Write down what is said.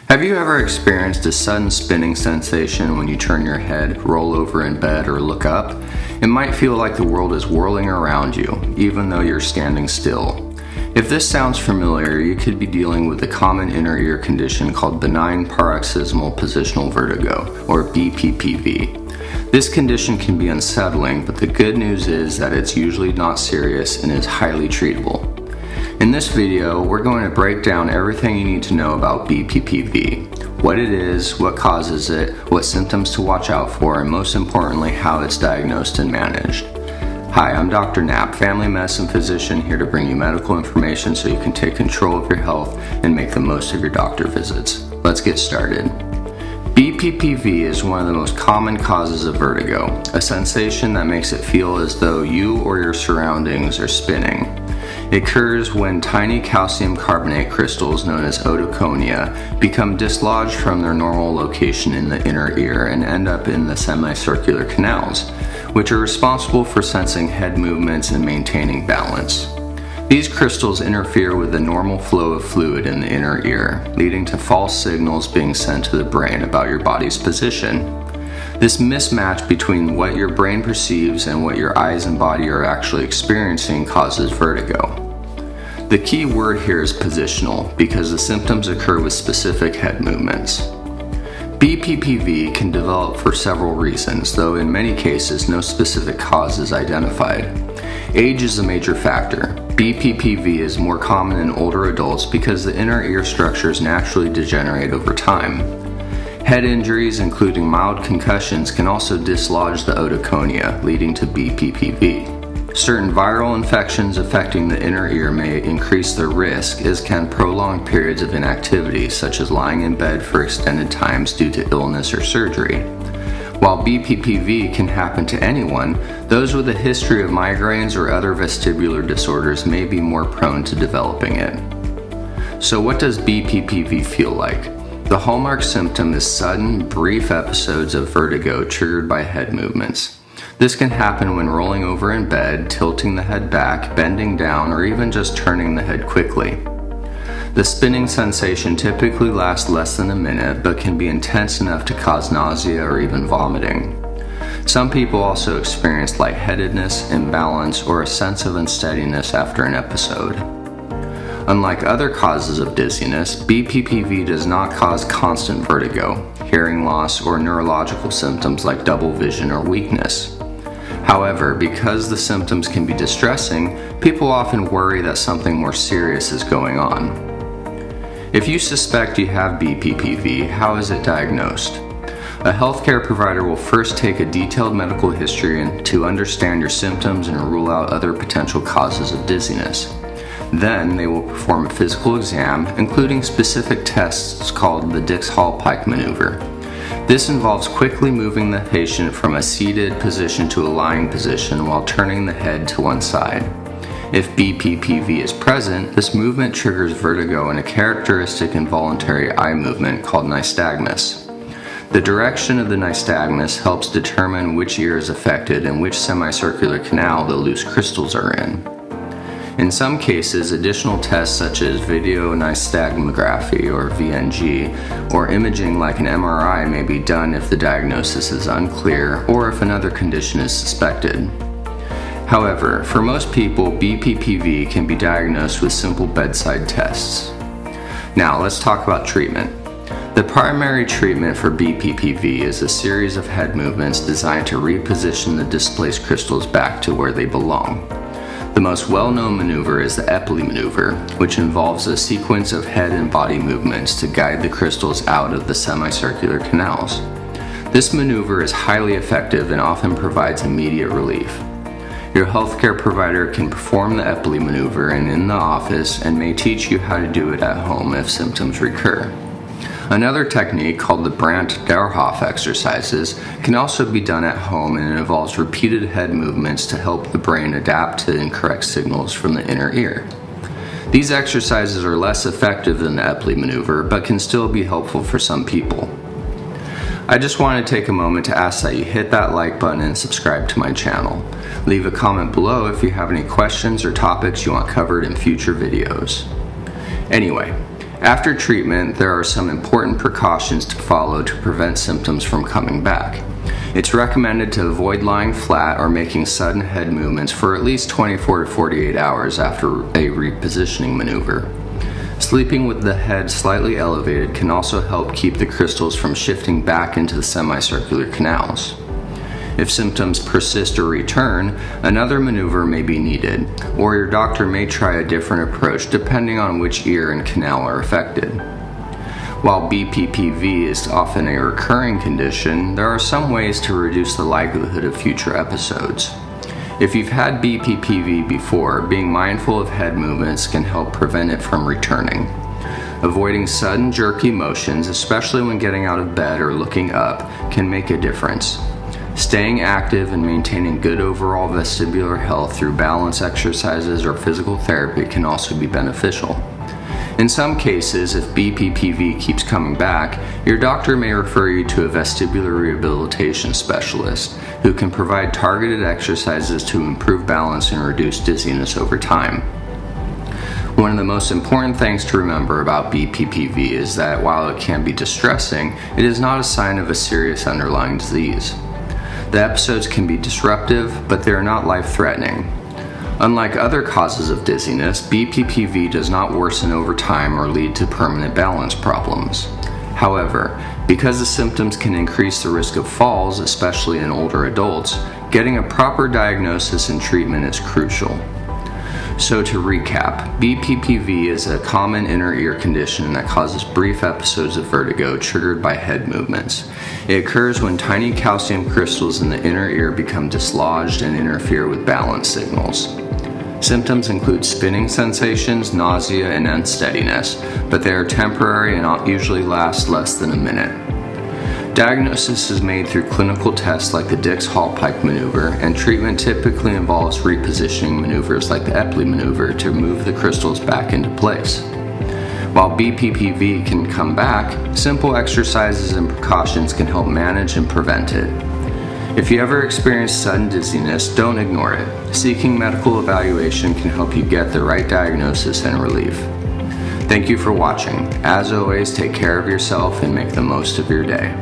Have you ever experienced a sudden spinning sensation when you turn your head, roll over in bed, or look up? It might feel like the world is whirling around you, even though you're standing still. If this sounds familiar, you could be dealing with a common inner ear condition called Benign Paroxysmal Positional Vertigo, or BPPV. This condition can be unsettling, but the good news is that it's usually not serious and is highly treatable. In this video, we're going to break down everything you need to know about BPPV, what it is, what causes it, what symptoms to watch out for, and most importantly, how it's diagnosed and managed. Hi, I'm Dr. Knapp, family medicine physician, here to bring you medical information so you can take control of your health and make the most of your doctor visits. Let's get started. BPPV is one of the most common causes of vertigo, a sensation that makes it feel as though you or your surroundings are spinning. It occurs when tiny calcium carbonate crystals known as otoconia become dislodged from their normal location in the inner ear and end up in the semicircular canals, which are responsible for sensing head movements and maintaining balance. These crystals interfere with the normal flow of fluid in the inner ear, leading to false signals being sent to the brain about your body's position. This mismatch between what your brain perceives and what your eyes and body are actually experiencing causes vertigo. The key word here is positional because the symptoms occur with specific head movements. BPPV can develop for several reasons, though in many cases no specific cause is identified. Age is a major factor. BPPV is more common in older adults because the inner ear structures naturally degenerate over time. Head injuries, including mild concussions, can also dislodge the otoconia, leading to BPPV. Certain viral infections affecting the inner ear may increase the risk, as can prolonged periods of inactivity, such as lying in bed for extended times due to illness or surgery. While BPPV can happen to anyone, those with a history of migraines or other vestibular disorders may be more prone to developing it. So what does BPPV feel like? The hallmark symptom is sudden, brief episodes of vertigo triggered by head movements. This can happen when rolling over in bed, tilting the head back, bending down, or even just turning the head quickly. The spinning sensation typically lasts less than a minute, but can be intense enough to cause nausea or even vomiting. Some people also experience lightheadedness, imbalance, or a sense of unsteadiness after an episode. Unlike other causes of dizziness, BPPV does not cause constant vertigo, hearing loss, or neurological symptoms like double vision or weakness. However, because the symptoms can be distressing, people often worry that something more serious is going on. If you suspect you have BPPV, how is it diagnosed? A healthcare provider will first take a detailed medical history to understand your symptoms and rule out other potential causes of dizziness. Then they will perform a physical exam, including specific tests called the Dix-Hallpike maneuver. This involves quickly moving the patient from a seated position to a lying position while turning the head to one side. If BPPV is present, this movement triggers vertigo and a characteristic involuntary eye movement called nystagmus. The direction of the nystagmus helps determine which ear is affected and which semicircular canal the loose crystals are in. In some cases, additional tests such as video nystagmography or VNG or imaging like an MRI may be done if the diagnosis is unclear or if another condition is suspected. However, for most people, BPPV can be diagnosed with simple bedside tests. Now, let's talk about treatment. The primary treatment for BPPV is a series of head movements designed to reposition the displaced crystals back to where they belong. The most well-known maneuver is the Epley maneuver, which involves a sequence of head and body movements to guide the crystals out of the semicircular canals. This maneuver is highly effective and often provides immediate relief. Your healthcare provider can perform the Epley maneuver in the office and may teach you how to do it at home if symptoms recur. Another technique, called the Brandt-Dauerhoff exercises, can also be done at home and it involves repeated head movements to help the brain adapt to incorrect signals from the inner ear. These exercises are less effective than the Epley maneuver, but can still be helpful for some people. I just want to take a moment to ask that you hit that like button and subscribe to my channel. Leave a comment below if you have any questions or topics you want covered in future videos. Anyway, After treatment, there are some important precautions to follow to prevent symptoms from coming back. It's recommended to avoid lying flat or making sudden head movements for at least 24 to 48 hours after a repositioning maneuver. Sleeping with the head slightly elevated can also help keep the crystals from shifting back into the semicircular canals. If symptoms persist or return, another maneuver may be needed, or your doctor may try a different approach depending on which ear and canal are affected. While BPPV is often a recurring condition, there are some ways to reduce the likelihood of future episodes. If you've had BPPV before, being mindful of head movements can help prevent it from returning. Avoiding sudden jerky motions, especially when getting out of bed or looking up, can make a difference. Staying active and maintaining good overall vestibular health through balance exercises or physical therapy can also be beneficial. In some cases, if BPPV keeps coming back, your doctor may refer you to a vestibular rehabilitation specialist who can provide targeted exercises to improve balance and reduce dizziness over time. One of the most important things to remember about BPPV is that while it can be distressing, it is not a sign of a serious underlying disease. The episodes can be disruptive, but they are not life-threatening. Unlike other causes of dizziness, BPPV does not worsen over time or lead to permanent balance problems. However, because the symptoms can increase the risk of falls, especially in older adults, getting a proper diagnosis and treatment is crucial. So to recap, BPPV is a common inner ear condition that causes brief episodes of vertigo triggered by head movements. It occurs when tiny calcium crystals in the inner ear become dislodged and interfere with balance signals. Symptoms include spinning sensations, nausea, and unsteadiness, but they are temporary and usually last less than a minute. Diagnosis is made through clinical tests like the Dix-Hallpike maneuver, and treatment typically involves repositioning maneuvers like the Epley maneuver to move the crystals back into place. While BPPV can come back, simple exercises and precautions can help manage and prevent it. If you ever experience sudden dizziness, don't ignore it. Seeking medical evaluation can help you get the right diagnosis and relief. Thank you for watching. As always, take care of yourself and make the most of your day.